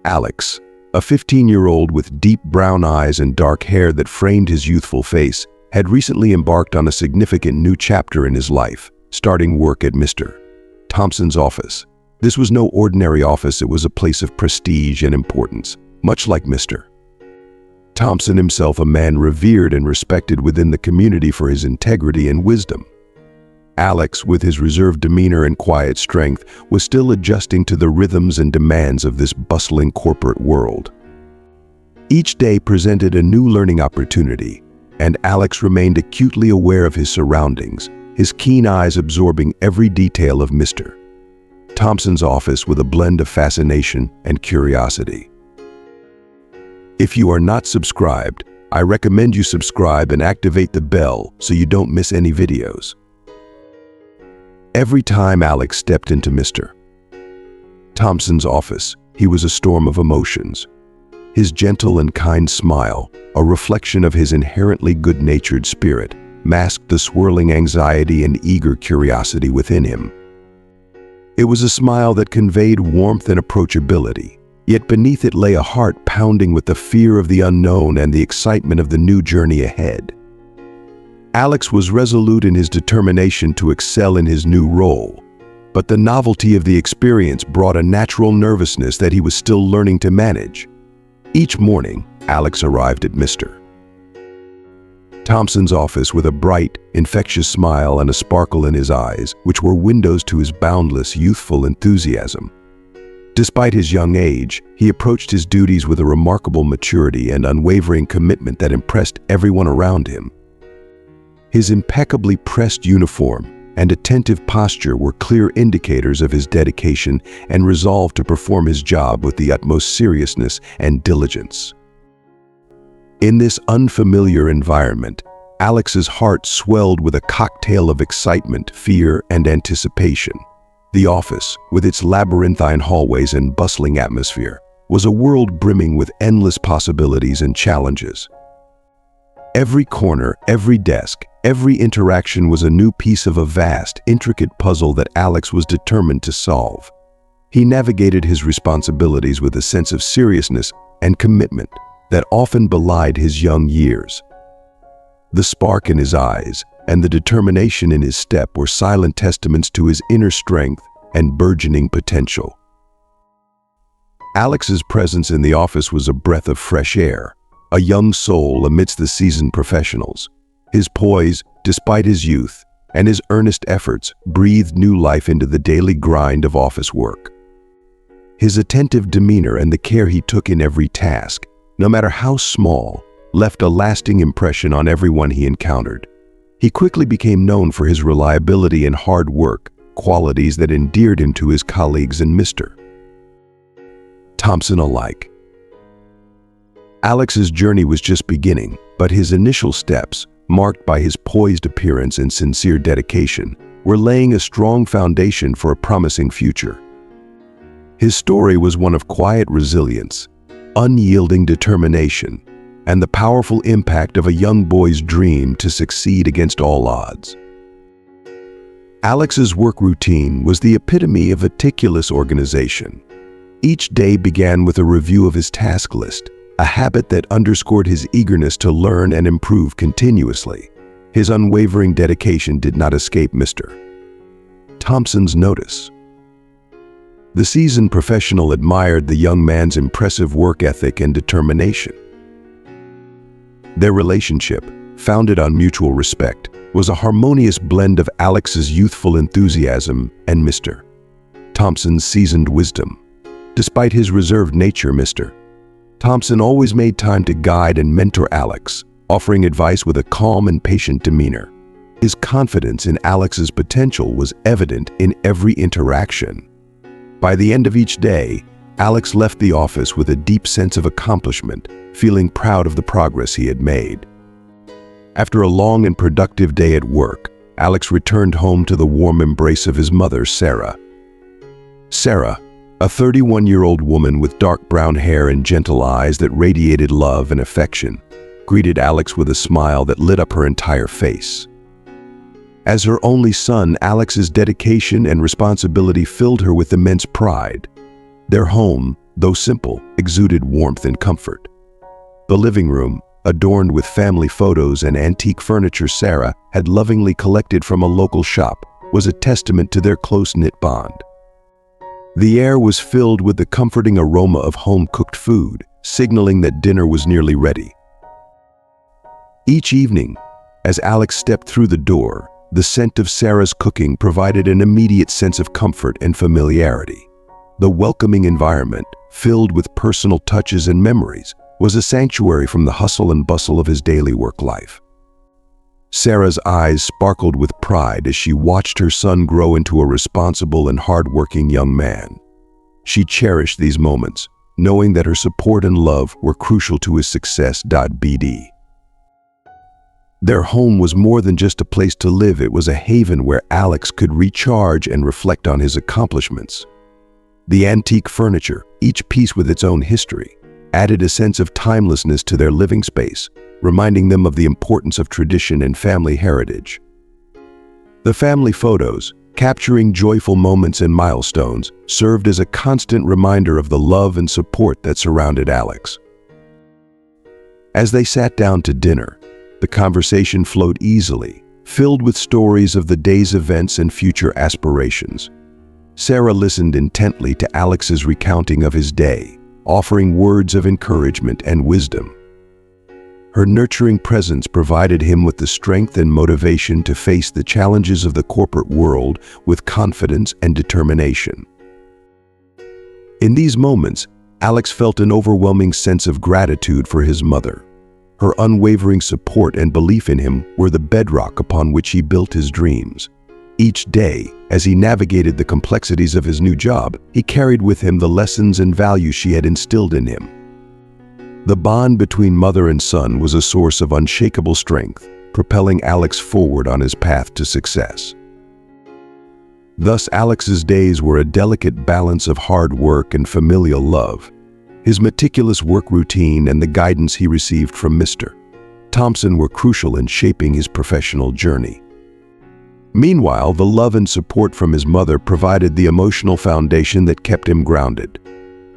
Alex, a 15-year-old with deep brown eyes and dark hair that framed his youthful face, had recently embarked on a significant new chapter in his life, starting work at Mr. Thompson's office. This was no ordinary office, it was a place of prestige and importance, much like Mr. Thompson himself, a man revered and respected within the community for his integrity and wisdom. Alex, with his reserved demeanor and quiet strength, was still adjusting to the rhythms and demands of this bustling corporate world. Each day presented a new learning opportunity, and Alex remained acutely aware of his surroundings, his keen eyes absorbing every detail of Mr. Thompson's office with a blend of fascination and curiosity. If you are not subscribed, I recommend you subscribe and activate the bell so you don't miss any videos. Every time Alex stepped into Mr. Thompson's office, he was a storm of emotions. His gentle and kind smile, a reflection of his inherently good-natured spirit, masked the swirling anxiety and eager curiosity within him. It was a smile that conveyed warmth and approachability, yet beneath it lay a heart pounding with the fear of the unknown and the excitement of the new journey ahead. Alex was resolute in his determination to excel in his new role, but the novelty of the experience brought a natural nervousness that he was still learning to manage. Each morning, Alex arrived at Mr. Thompson's office with a bright, infectious smile and a sparkle in his eyes, which were windows to his boundless, youthful enthusiasm. Despite his young age, he approached his duties with a remarkable maturity and unwavering commitment that impressed everyone around him. His impeccably pressed uniform and attentive posture were clear indicators of his dedication and resolve to perform his job with the utmost seriousness and diligence. In this unfamiliar environment, Alex's heart swelled with a cocktail of excitement, fear, and anticipation. The office, with its labyrinthine hallways and bustling atmosphere, was a world brimming with endless possibilities and challenges. Every corner, every desk, every interaction was a new piece of a vast, intricate puzzle that Alex was determined to solve. He navigated his responsibilities with a sense of seriousness and commitment that often belied his young years. The spark in his eyes and the determination in his step were silent testaments to his inner strength and burgeoning potential. Alex's presence in the office was a breath of fresh air, a young soul amidst the seasoned professionals. His poise, despite his youth, and his earnest efforts breathed new life into the daily grind of office work. His attentive demeanor and the care he took in every task, no matter how small, left a lasting impression on everyone he encountered. He quickly became known for his reliability and hard work, qualities that endeared him to his colleagues and Mr. Thompson alike. Alex's journey was just beginning, but his initial steps, marked by his poised appearance and sincere dedication, were laying a strong foundation for a promising future. His story was one of quiet resilience, unyielding determination, and the powerful impact of a young boy's dream to succeed against all odds. Alex's work routine was the epitome of meticulous organization. Each day began with a review of his task list, a habit that underscored his eagerness to learn and improve continuously. His unwavering dedication did not escape Mr. Thompson's notice. The seasoned professional admired the young man's impressive work ethic and determination. Their relationship, founded on mutual respect, was a harmonious blend of Alex's youthful enthusiasm and Mr. Thompson's seasoned wisdom. Despite his reserved nature, Mr. Thompson always made time to guide and mentor Alex, offering advice with a calm and patient demeanor. His confidence in Alex's potential was evident in every interaction. By the end of each day, Alex left the office with a deep sense of accomplishment, feeling proud of the progress he had made. After a long and productive day at work, Alex returned home to the warm embrace of his mother, Sarah. Sarah, a 31-year-old woman with dark brown hair and gentle eyes that radiated love and affection, greeted Alex with a smile that lit up her entire face. As her only son, Alex's dedication and responsibility filled her with immense pride. Their home, though simple, exuded warmth and comfort. The living room, adorned with family photos and antique furniture Sarah had lovingly collected from a local shop, was a testament to their close-knit bond. The air was filled with the comforting aroma of home-cooked food, signaling that dinner was nearly ready. Each evening, as Alex stepped through the door, the scent of Sarah's cooking provided an immediate sense of comfort and familiarity. The welcoming environment, filled with personal touches and memories, was a sanctuary from the hustle and bustle of his daily work life. Sarah's eyes sparkled with pride as she watched her son grow into a responsible and hard-working young man. She cherished these moments, knowing that her support and love were crucial to his success. BD. Their home was more than just a place to live. It was a haven where Alex could recharge and reflect on his accomplishments. The antique furniture, each piece with its own history, added a sense of timelessness to their living space, reminding them of the importance of tradition and family heritage. The family photos, capturing joyful moments and milestones, served as a constant reminder of the love and support that surrounded Alex. As they sat down to dinner, the conversation flowed easily, filled with stories of the day's events and future aspirations. Sarah listened intently to Alex's recounting of his day, offering words of encouragement and wisdom. Her nurturing presence provided him with the strength and motivation to face the challenges of the corporate world with confidence and determination. In these moments, Alex felt an overwhelming sense of gratitude for his mother. Her unwavering support and belief in him were the bedrock upon which he built his dreams. Each day, as he navigated the complexities of his new job, he carried with him the lessons and values she had instilled in him. The bond between mother and son was a source of unshakable strength, propelling Alex forward on his path to success. Thus, Alex's days were a delicate balance of hard work and familial love. His meticulous work routine and the guidance he received from Mr. Thompson were crucial in shaping his professional journey. Meanwhile, the love and support from his mother provided the emotional foundation that kept him grounded.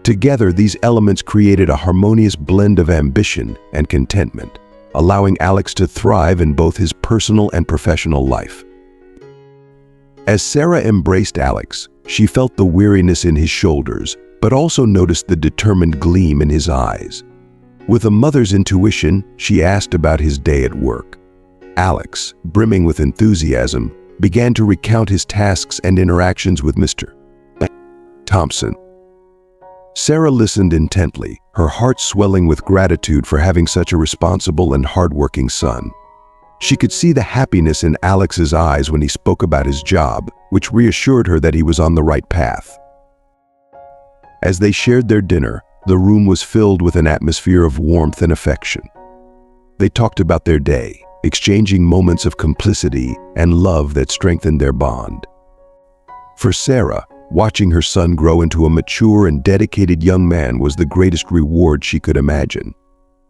Together, these elements created a harmonious blend of ambition and contentment, allowing Alex to thrive in both his personal and professional life. As Sarah embraced Alex, she felt the weariness in his shoulders, but also noticed the determined gleam in his eyes. With a mother's intuition, she asked about his day at work. Alex, brimming with enthusiasm, began to recount his tasks and interactions with Mr. Thompson. Sarah listened intently, her heart swelling with gratitude for having such a responsible and hardworking son. She could see the happiness in Alex's eyes when he spoke about his job, which reassured her that he was on the right path. As they shared their dinner, the room was filled with an atmosphere of warmth and affection. They talked about their day, exchanging moments of complicity and love that strengthened their bond. For Sarah, watching her son grow into a mature and dedicated young man was the greatest reward she could imagine.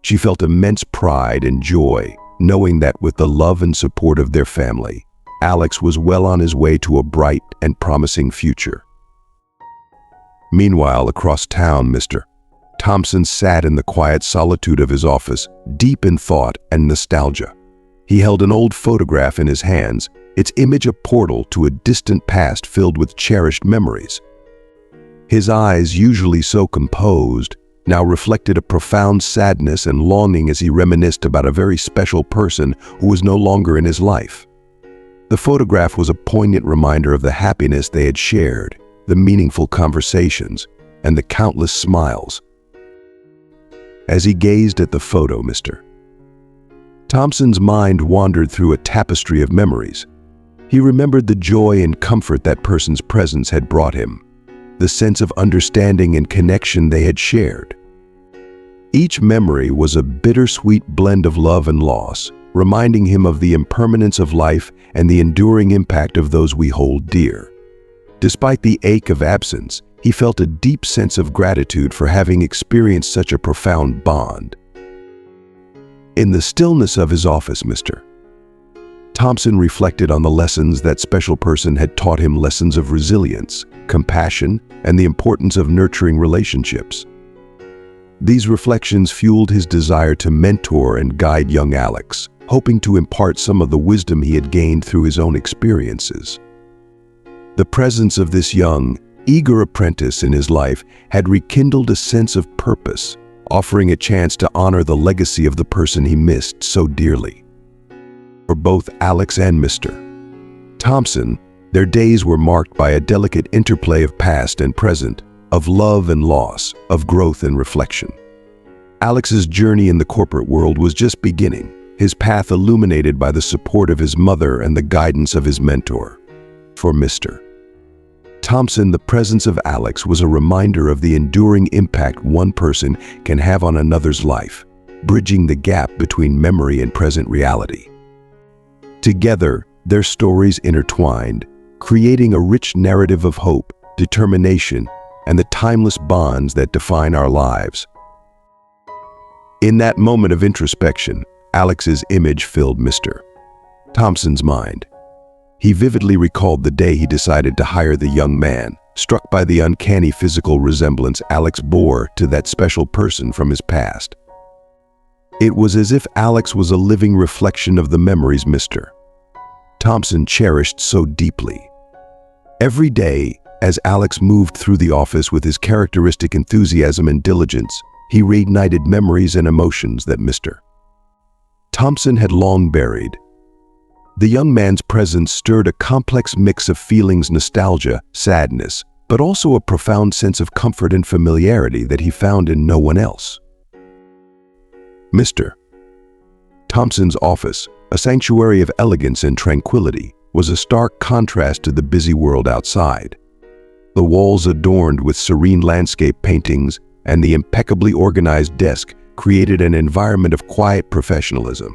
She felt immense pride and joy, knowing that with the love and support of their family, Alex was well on his way to a bright and promising future. Meanwhile, across town, Mr. Thompson sat in the quiet solitude of his office, deep in thought and nostalgia. He held an old photograph in his hands, its image a portal to a distant past filled with cherished memories. His eyes, usually so composed, now reflected a profound sadness and longing as he reminisced about a very special person who was no longer in his life. The photograph was a poignant reminder of the happiness they had shared, the meaningful conversations, and the countless smiles. As he gazed at the photo, Mr. Thompson's mind wandered through a tapestry of memories. He remembered the joy and comfort that person's presence had brought him, the sense of understanding and connection they had shared. Each memory was a bittersweet blend of love and loss, reminding him of the impermanence of life and the enduring impact of those we hold dear. Despite the ache of absence, he felt a deep sense of gratitude for having experienced such a profound bond. In the stillness of his office, Mr. Thompson reflected on the lessons that special person had taught him, lessons of resilience, compassion, and the importance of nurturing relationships. These reflections fueled his desire to mentor and guide young Alex, hoping to impart some of the wisdom he had gained through his own experiences. The presence of this young, eager apprentice in his life had rekindled a sense of purpose, offering a chance to honor the legacy of the person he missed so dearly. For both Alex and Mr. Thompson, their days were marked by a delicate interplay of past and present, of love and loss, of growth and reflection. Alex's journey in the corporate world was just beginning, his path illuminated by the support of his mother and the guidance of his mentor. For Mr. Thompson, the presence of Alex was a reminder of the enduring impact one person can have on another's life, bridging the gap between memory and present reality. Together, their stories intertwined, creating a rich narrative of hope, determination, and the timeless bonds that define our lives. In that moment of introspection, Alex's image filled Mr. Thompson's mind. He vividly recalled the day he decided to hire the young man, struck by the uncanny physical resemblance Alex bore to that special person from his past. It was as if Alex was a living reflection of the memories Mr. Thompson cherished so deeply. Every day, as Alex moved through the office with his characteristic enthusiasm and diligence, he reignited memories and emotions that Mr. Thompson had long buried. The young man's presence stirred a complex mix of feelings: nostalgia, sadness, but also a profound sense of comfort and familiarity that he found in no one else. Mr. Thompson's office, a sanctuary of elegance and tranquility, was a stark contrast to the busy world outside. The walls adorned with serene landscape paintings and the impeccably organized desk created an environment of quiet professionalism.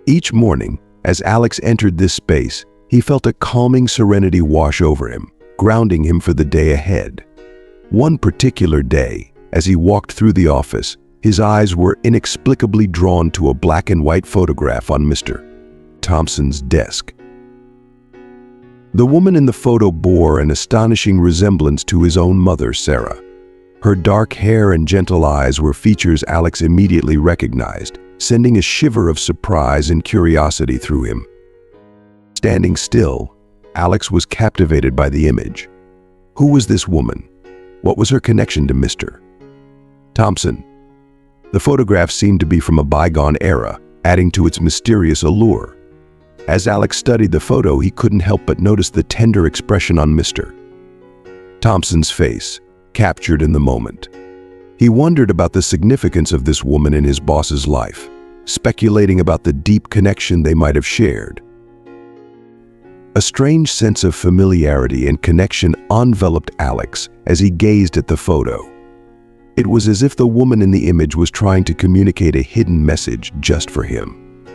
Each morning, as Alex entered this space, he felt a calming serenity wash over him, grounding him for the day ahead. One particular day, as he walked through the office, his eyes were inexplicably drawn to a black and white photograph on Mr. Thompson's desk. The woman in the photo bore an astonishing resemblance to his own mother, Sarah. Her dark hair and gentle eyes were features Alex immediately recognized, sending a shiver of surprise and curiosity through him. Standing still, Alex was captivated by the image. Who was this woman? What was her connection to Mr. Thompson? The photograph seemed to be from a bygone era, adding to its mysterious allure. As Alex studied the photo, he couldn't help but notice the tender expression on Mr. Thompson's face, captured in the moment. He wondered about the significance of this woman in his boss's life, speculating about the deep connection they might have shared. A strange sense of familiarity and connection enveloped Alex as he gazed at the photo. It was as if the woman in the image was trying to communicate a hidden message just for him.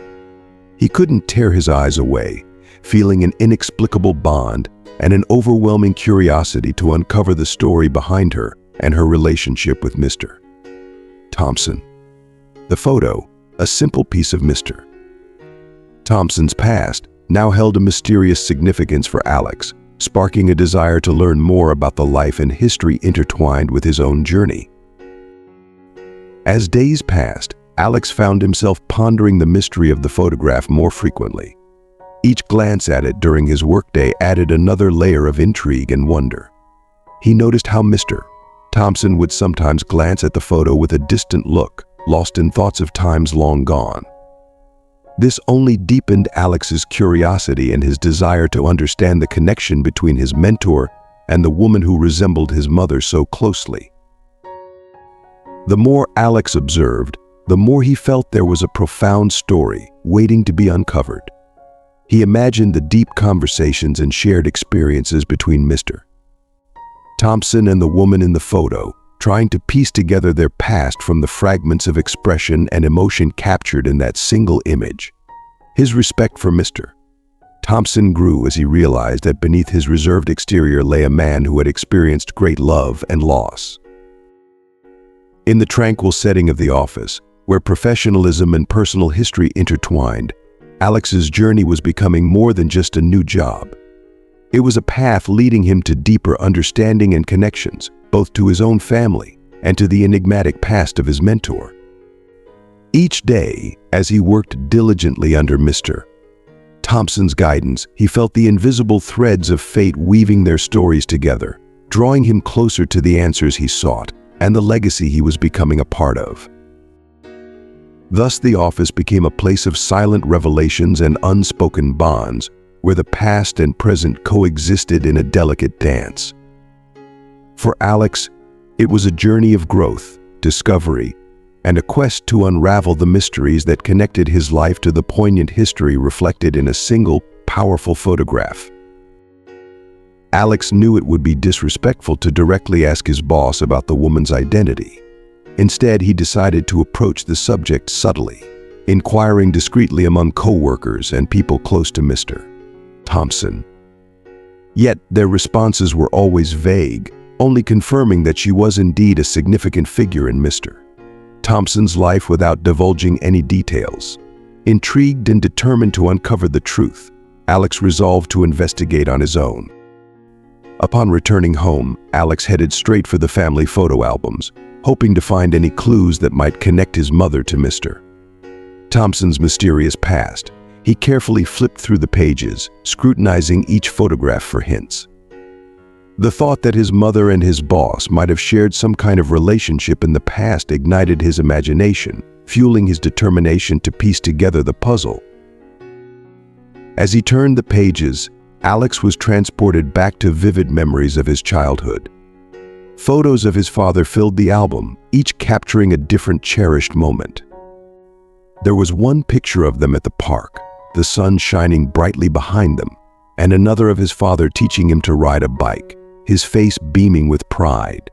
He couldn't tear his eyes away, feeling an inexplicable bond and an overwhelming curiosity to uncover the story behind her and her relationship with Mr. Thompson. The photo, a simple piece of Mr. Thompson's past, now held a mysterious significance for Alex, sparking a desire to learn more about the life and history intertwined with his own journey. As days passed, Alex found himself pondering the mystery of the photograph more frequently. Each glance at it during his workday added another layer of intrigue and wonder. He noticed how Mr. Thompson would sometimes glance at the photo with a distant look, lost in thoughts of times long gone. This only deepened Alex's curiosity and his desire to understand the connection between his mentor and the woman who resembled his mother so closely. The more Alex observed, the more he felt there was a profound story waiting to be uncovered. He imagined the deep conversations and shared experiences between Mr. Thompson and the woman in the photo, trying to piece together their past from the fragments of expression and emotion captured in that single image. His respect for Mr. Thompson grew as he realized that beneath his reserved exterior lay a man who had experienced great love and loss. In the tranquil setting of the office, where professionalism and personal history intertwined, Alex's journey was becoming more than just a new job. It was a path leading him to deeper understanding and connections, both to his own family and to the enigmatic past of his mentor. Each day, as he worked diligently under Mr. Thompson's guidance, he felt the invisible threads of fate weaving their stories together, drawing him closer to the answers he sought and the legacy he was becoming a part of. Thus, the office became a place of silent revelations and unspoken bonds, where the past and present coexisted in a delicate dance. For Alex, it was a journey of growth, discovery, and a quest to unravel the mysteries that connected his life to the poignant history reflected in a single, powerful photograph. Alex knew it would be disrespectful to directly ask his boss about the woman's identity. Instead, he decided to approach the subject subtly, inquiring discreetly among co-workers and people close to Mr. Thompson. Yet, their responses were always vague, only confirming that she was indeed a significant figure in Mr. Thompson's life without divulging any details. Intrigued and determined to uncover the truth, Alex resolved to investigate on his own. Upon returning home, Alex headed straight for the family photo albums, hoping to find any clues that might connect his mother to Mr. Thompson's mysterious past. He carefully flipped through the pages, scrutinizing each photograph for hints. The thought that his mother and his boss might have shared some kind of relationship in the past ignited his imagination, fueling his determination to piece together the puzzle. As he turned the pages, Alex was transported back to vivid memories of his childhood. Photos of his father filled the album, each capturing a different cherished moment. There was one picture of them at the park, the sun shining brightly behind them, and another of his father teaching him to ride a bike, his face beaming with pride.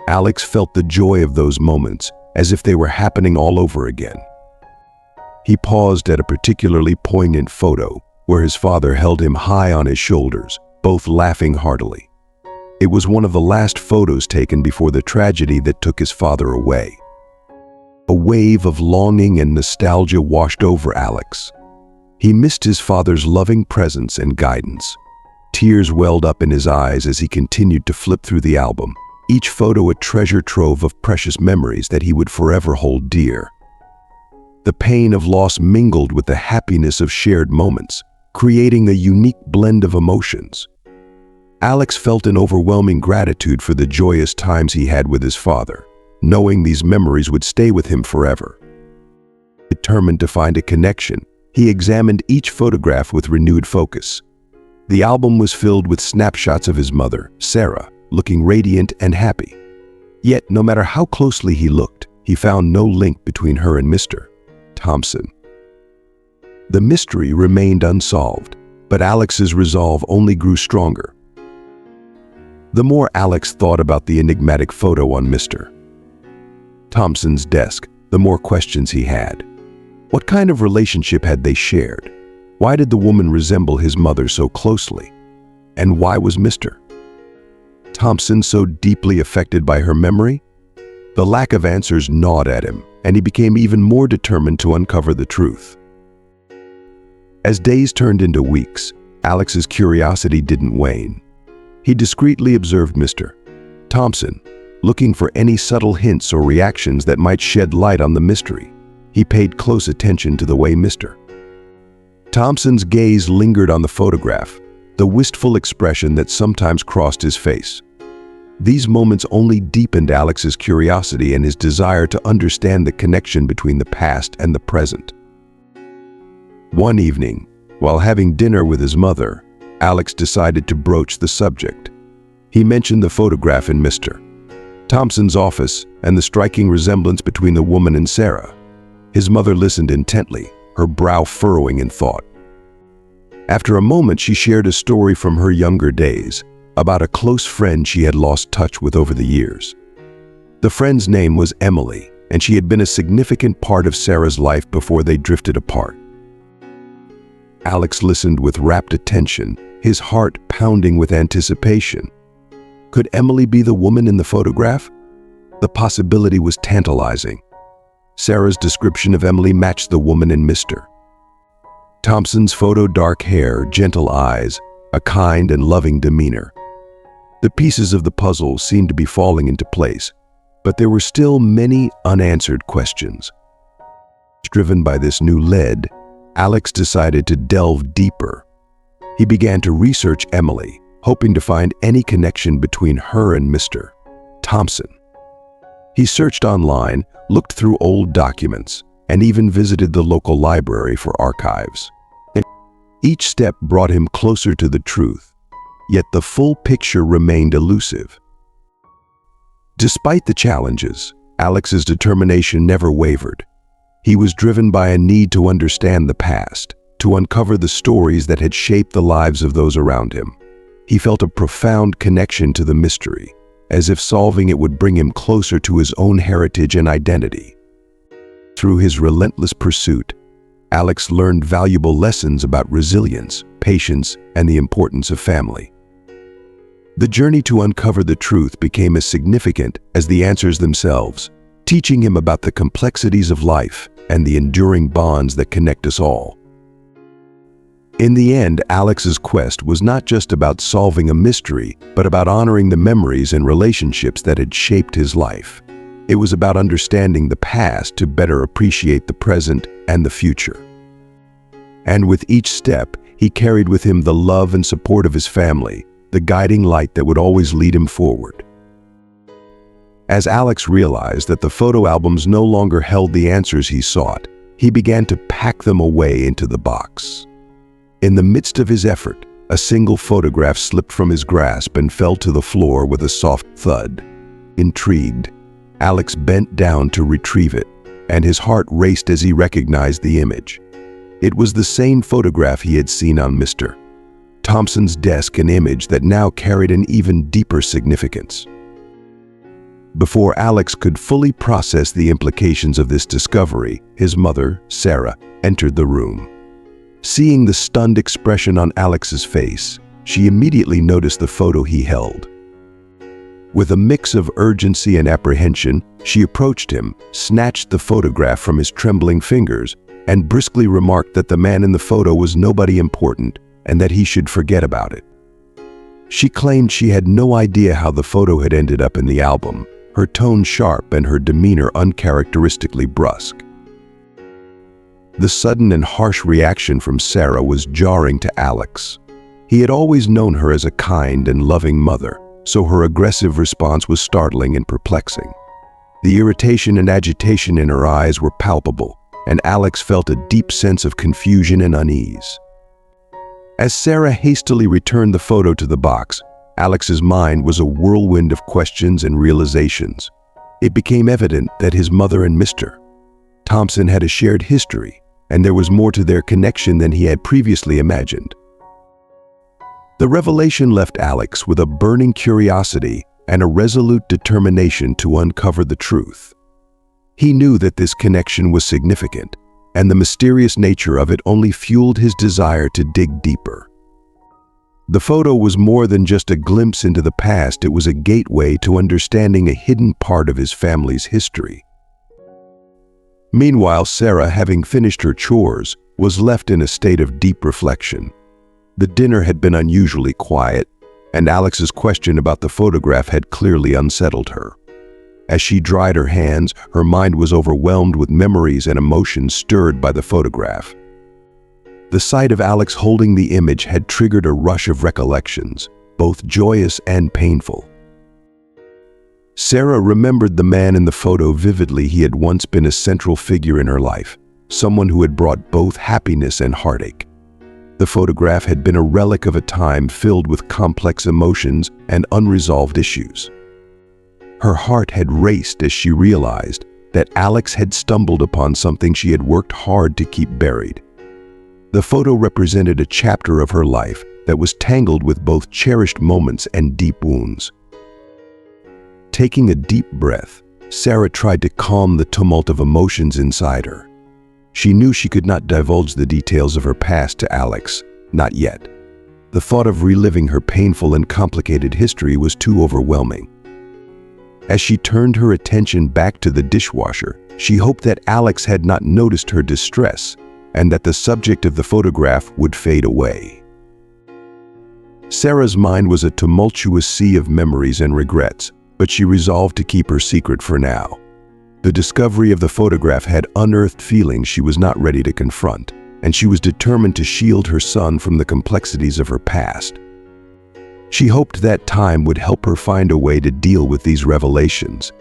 Alex felt the joy of those moments, as if they were happening all over again. He paused at a particularly poignant photo, where his father held him high on his shoulders, both laughing heartily. It was one of the last photos taken before the tragedy that took his father away. A wave of longing and nostalgia washed over Alex. He missed his father's loving presence and guidance. Tears welled up in his eyes as he continued to flip through the album, each photo a treasure trove of precious memories that he would forever hold dear. The pain of loss mingled with the happiness of shared moments, creating a unique blend of emotions. Alex felt an overwhelming gratitude for the joyous times he had with his father, knowing these memories would stay with him forever. Determined to find a connection, he examined each photograph with renewed focus. The album was filled with snapshots of his mother, Sarah, looking radiant and happy. Yet, no matter how closely he looked, he found no link between her and Mr. Thompson. The mystery remained unsolved, but Alex's resolve only grew stronger. The more Alex thought about the enigmatic photo on Mr. Thompson's desk, the more questions he had. What kind of relationship had they shared? Why did the woman resemble his mother so closely? And why was Mr. Thompson so deeply affected by her memory? The lack of answers gnawed at him, and he became even more determined to uncover the truth. As days turned into weeks, Alex's curiosity didn't wane. He discreetly observed Mr. Thompson, looking for any subtle hints or reactions that might shed light on the mystery. He paid close attention to the way Mr. Thompson's gaze lingered on the photograph, the wistful expression that sometimes crossed his face. These moments only deepened Alex's curiosity and his desire to understand the connection between the past and the present. One evening, while having dinner with his mother, Alex decided to broach the subject. He mentioned the photograph in Mr. Thompson's office and the striking resemblance between the woman and Sarah. His mother listened intently, her brow furrowing in thought. After a moment, she shared a story from her younger days about a close friend she had lost touch with over the years. The friend's name was Emily, and she had been a significant part of Sarah's life before they drifted apart. Alex listened with rapt attention, his heart pounding with anticipation. Could Emily be the woman in the photograph? The possibility was tantalizing. Sarah's description of Emily matched the woman in Mr. Thompson's photo: dark hair, gentle eyes, a kind and loving demeanor. The pieces of the puzzle seemed to be falling into place, but there were still many unanswered questions. Driven by this new lead, Alex decided to delve deeper. He began to research Emily, hoping to find any connection between her and Mr. Thompson. He searched online, looked through old documents, and even visited the local library for archives. Each step brought him closer to the truth, yet the full picture remained elusive. Despite the challenges, Alex's determination never wavered. He was driven by a need to understand the past, to uncover the stories that had shaped the lives of those around him. He felt a profound connection to the mystery, as if solving it would bring him closer to his own heritage and identity. Through his relentless pursuit, Alex learned valuable lessons about resilience, patience, and the importance of family. The journey to uncover the truth became as significant as the answers themselves, teaching him about the complexities of life and the enduring bonds that connect us all. In the end, Alex's quest was not just about solving a mystery, but about honoring the memories and relationships that had shaped his life. It was about understanding the past to better appreciate the present and the future. And with each step, he carried with him the love and support of his family, the guiding light that would always lead him forward. As Alex realized that the photo albums no longer held the answers he sought, he began to pack them away into the box. In the midst of his effort, a single photograph slipped from his grasp and fell to the floor with a soft thud. Intrigued, Alex bent down to retrieve it, and his heart raced as he recognized the image. It was the same photograph he had seen on Mr. Thompson's desk, an image that now carried an even deeper significance. Before Alex could fully process the implications of this discovery, his mother, Sarah, entered the room. Seeing the stunned expression on Alex's face, she immediately noticed the photo he held. With a mix of urgency and apprehension, she approached him, snatched the photograph from his trembling fingers, and briskly remarked that the man in the photo was nobody important and that he should forget about it. She claimed she had no idea how the photo had ended up in the album, her tone sharp and her demeanor uncharacteristically brusque. The sudden and harsh reaction from Sarah was jarring to Alex. He had always known her as a kind and loving mother, so her aggressive response was startling and perplexing. The irritation and agitation in her eyes were palpable, and Alex felt a deep sense of confusion and unease. As Sarah hastily returned the photo to the box, Alex's mind was a whirlwind of questions and realizations. It became evident that his mother and Mr. Thompson had a shared history, and there was more to their connection than he had previously imagined. The revelation left Alex with a burning curiosity and a resolute determination to uncover the truth. He knew that this connection was significant, and the mysterious nature of it only fueled his desire to dig deeper. The photo was more than just a glimpse into the past, it was a gateway to understanding a hidden part of his family's history. Meanwhile, Sarah, having finished her chores, was left in a state of deep reflection. The dinner had been unusually quiet, and Alex's question about the photograph had clearly unsettled her. As she dried her hands, her mind was overwhelmed with memories and emotions stirred by the photograph. The sight of Alex holding the image had triggered a rush of recollections, both joyous and painful. Sarah remembered the man in the photo vividly. He had once been a central figure in her life, someone who had brought both happiness and heartache. The photograph had been a relic of a time filled with complex emotions and unresolved issues. Her heart had raced as she realized that Alex had stumbled upon something she had worked hard to keep buried. The photo represented a chapter of her life that was tangled with both cherished moments and deep wounds. Taking a deep breath, Sarah tried to calm the tumult of emotions inside her. She knew she could not divulge the details of her past to Alex, not yet. The thought of reliving her painful and complicated history was too overwhelming. As she turned her attention back to the dishwasher, she hoped that Alex had not noticed her distress, and that the subject of the photograph would fade away. Sarah's mind was a tumultuous sea of memories and regrets, but she resolved to keep her secret for now. The discovery of the photograph had unearthed feelings she was not ready to confront, and she was determined to shield her son from the complexities of her past. She hoped that time would help her find a way to deal with these revelations,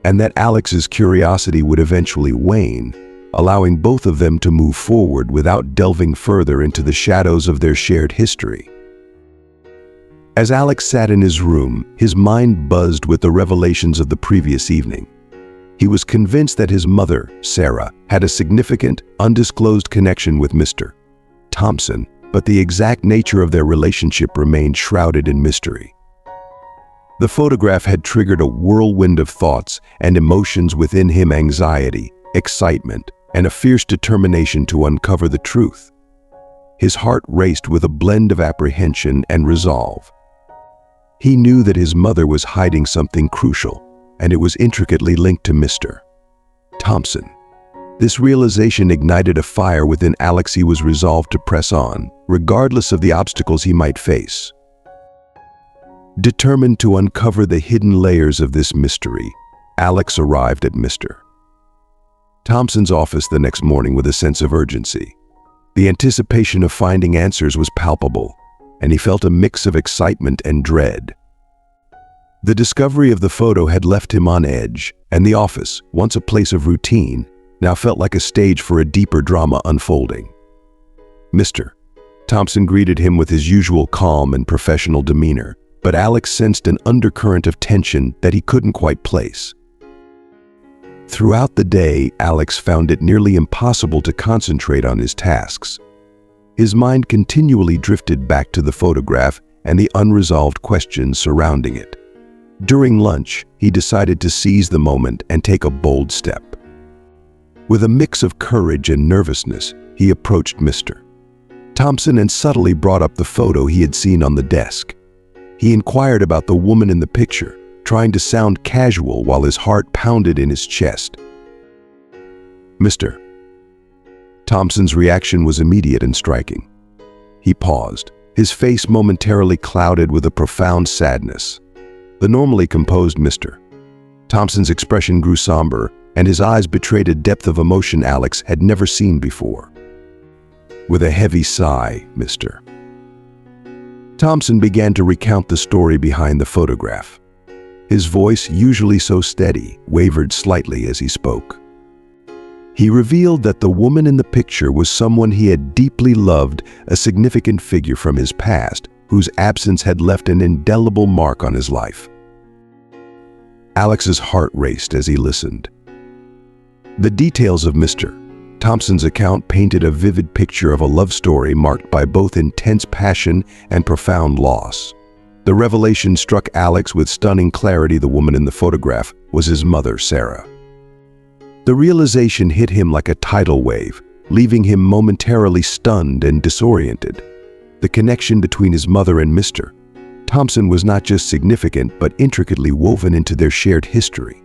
and that Alex's curiosity would eventually wane, allowing both of them to move forward without delving further into the shadows of their shared history. As Alex sat in his room, his mind buzzed with the revelations of the previous evening. He was convinced that his mother, Sarah, had a significant, undisclosed connection with Mr. Thompson, but the exact nature of their relationship remained shrouded in mystery. The photograph had triggered a whirlwind of thoughts and emotions within him: anxiety, excitement, and a fierce determination to uncover the truth. His heart raced with a blend of apprehension and resolve. He knew that his mother was hiding something crucial, and it was intricately linked to Mr. Thompson. This realization ignited a fire within Alex. He was resolved to press on, regardless of the obstacles he might face. Determined to uncover the hidden layers of this mystery, Alex arrived at Mr. Thompson's office the next morning with a sense of urgency. The anticipation of finding answers was palpable, and he felt a mix of excitement and dread. The discovery of the photo had left him on edge, and the office, once a place of routine, now felt like a stage for a deeper drama unfolding. Mr. Thompson greeted him with his usual calm and professional demeanor, but Alex sensed an undercurrent of tension that he couldn't quite place. Throughout the day, Alex found it nearly impossible to concentrate on his tasks. His mind continually drifted back to the photograph and the unresolved questions surrounding it. During lunch, he decided to seize the moment and take a bold step. With a mix of courage and nervousness, he approached Mr. Thompson and subtly brought up the photo he had seen on the desk. He inquired about the woman in the picture, trying to sound casual while his heart pounded in his chest. Mr. Thompson's reaction was immediate and striking. He paused, his face momentarily clouded with a profound sadness. The normally composed Mr. Thompson's expression grew somber, and his eyes betrayed a depth of emotion Alex had never seen before. With a heavy sigh, Mr. Thompson began to recount the story behind the photograph. His voice, usually so steady, wavered slightly as he spoke. He revealed that the woman in the picture was someone he had deeply loved, a significant figure from his past, whose absence had left an indelible mark on his life. Alex's heart raced as he listened. The details of Mr. Thompson's account painted a vivid picture of a love story marked by both intense passion and profound loss. The revelation struck Alex with stunning clarity. The woman in the photograph was his mother, Sarah. The realization hit him like a tidal wave, leaving him momentarily stunned and disoriented. The connection between his mother and Mr. Thompson was not just significant, but intricately woven into their shared history.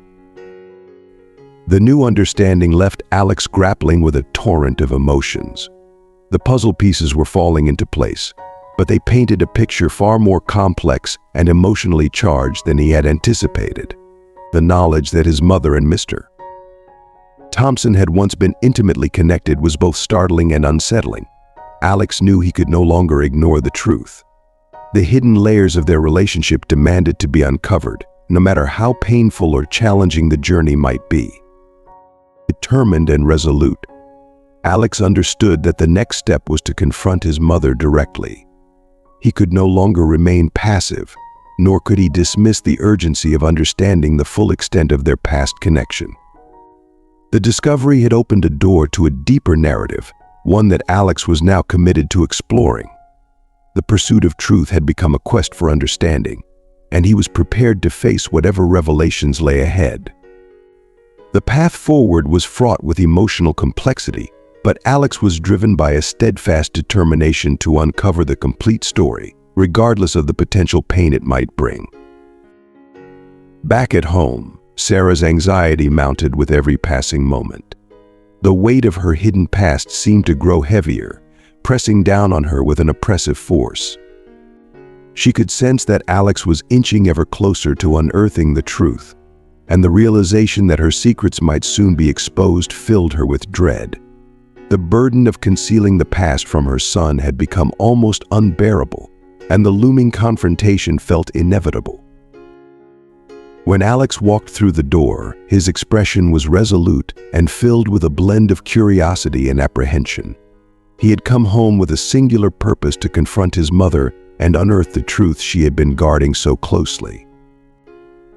The new understanding left Alex grappling with a torrent of emotions. The puzzle pieces were falling into place, but they painted a picture far more complex and emotionally charged than he had anticipated. The knowledge that his mother and Mr. Thompson had once been intimately connected was both startling and unsettling. Alex knew he could no longer ignore the truth. The hidden layers of their relationship demanded to be uncovered, no matter how painful or challenging the journey might be. Determined and resolute, Alex understood that the next step was to confront his mother directly. He could no longer remain passive, nor could he dismiss the urgency of understanding the full extent of their past connection. The discovery had opened a door to a deeper narrative, one that Alex was now committed to exploring. The pursuit of truth had become a quest for understanding, and he was prepared to face whatever revelations lay ahead. The path forward was fraught with emotional complexity, but Alex was driven by a steadfast determination to uncover the complete story, regardless of the potential pain it might bring. Back at home, Sarah's anxiety mounted with every passing moment. The weight of her hidden past seemed to grow heavier, pressing down on her with an oppressive force. She could sense that Alex was inching ever closer to unearthing the truth, and the realization that her secrets might soon be exposed filled her with dread. The burden of concealing the past from her son had become almost unbearable, and the looming confrontation felt inevitable. When Alex walked through the door, his expression was resolute and filled with a blend of curiosity and apprehension. He had come home with a singular purpose to confront his mother and unearth the truth she had been guarding so closely.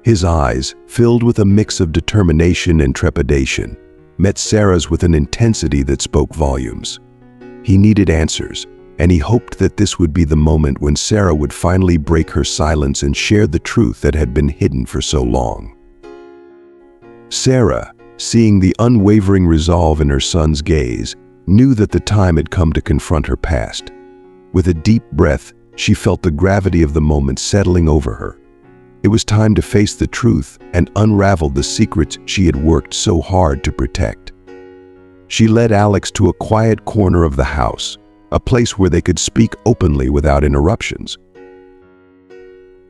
His eyes, filled with a mix of determination and trepidation, met Sarah's with an intensity that spoke volumes. He needed answers, and he hoped that this would be the moment when Sarah would finally break her silence and share the truth that had been hidden for so long. Sarah, seeing the unwavering resolve in her son's gaze, knew that the time had come to confront her past. With a deep breath, she felt the gravity of the moment settling over her. It was time to face the truth and unravel the secrets she had worked so hard to protect. She led Alex to a quiet corner of the house, a place where they could speak openly without interruptions.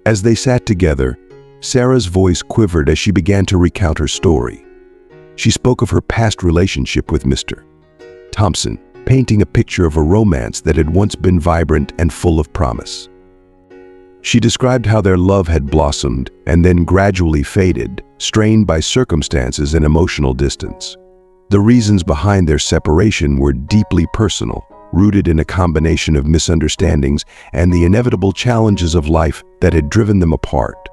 As they sat together, Sarah's voice quivered as she began to recount her story. She spoke of her past relationship with Mr. Thompson, painting a picture of a romance that had once been vibrant and full of promise. She described how their love had blossomed and then gradually faded, strained by circumstances and emotional distance. The reasons behind their separation were deeply personal, rooted in a combination of misunderstandings and the inevitable challenges of life that had driven them apart.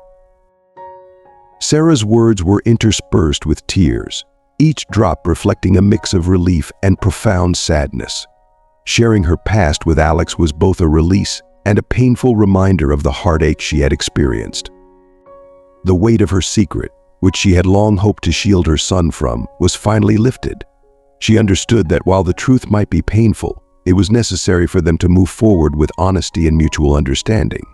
Sarah's words were interspersed with tears, each drop reflecting a mix of relief and profound sadness. Sharing her past with Alex was both a release and a painful reminder of the heartache she had experienced. The weight of her secret, which she had long hoped to shield her son from, was finally lifted. She understood that while the truth might be painful, it was necessary for them to move forward with honesty and mutual understanding.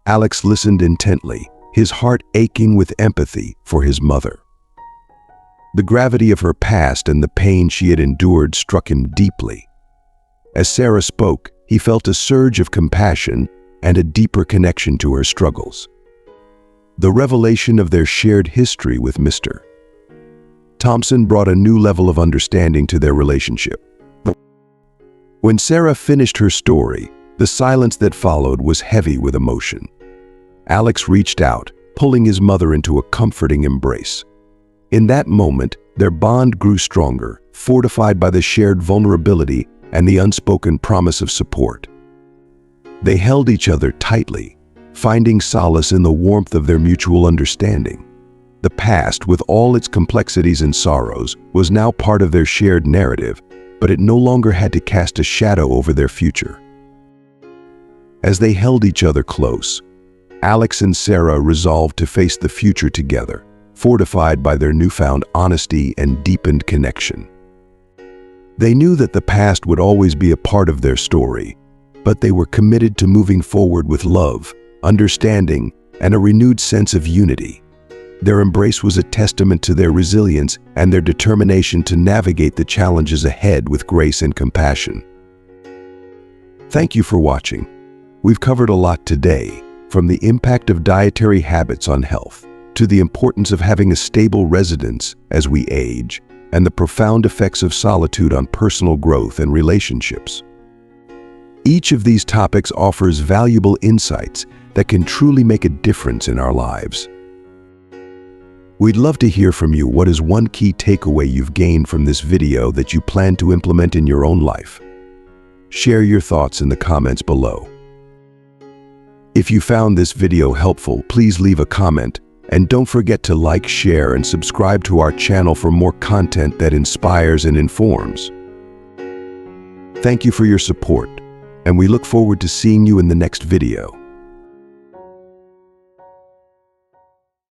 Alex listened intently, his heart aching with empathy for his mother. The gravity of her past and the pain she had endured struck him deeply. As Sarah spoke, he felt a surge of compassion and a deeper connection to her struggles. The revelation of their shared history with Mr. Thompson brought a new level of understanding to their relationship. When Sarah finished her story, the silence that followed was heavy with emotion. Alex reached out, pulling his mother into a comforting embrace. In that moment, their bond grew stronger, fortified by the shared vulnerability and the unspoken promise of support. They held each other tightly, finding solace in the warmth of their mutual understanding. The past, with all its complexities and sorrows, was now part of their shared narrative, but it no longer had to cast a shadow over their future. As they held each other close, Alex and Sarah resolved to face the future together, fortified by their newfound honesty and deepened connection. They knew that the past would always be a part of their story, but they were committed to moving forward with love, understanding, and a renewed sense of unity. Their embrace was a testament to their resilience and their determination to navigate the challenges ahead with grace and compassion. Thank you for watching. We've covered a lot today, from the impact of dietary habits on health, to the importance of having a stable residence as we age, and the profound effects of solitude on personal growth and relationships. Each of these topics offers valuable insights that can truly make a difference in our lives. We'd love to hear from you. What is one key takeaway you've gained from this video that you plan to implement in your own life? Share your thoughts in the comments below. If you found this video helpful, please leave a comment, and don't forget to like, share, and subscribe to our channel for more content that inspires and informs. Thank you for your support, and we look forward to seeing you in the next video.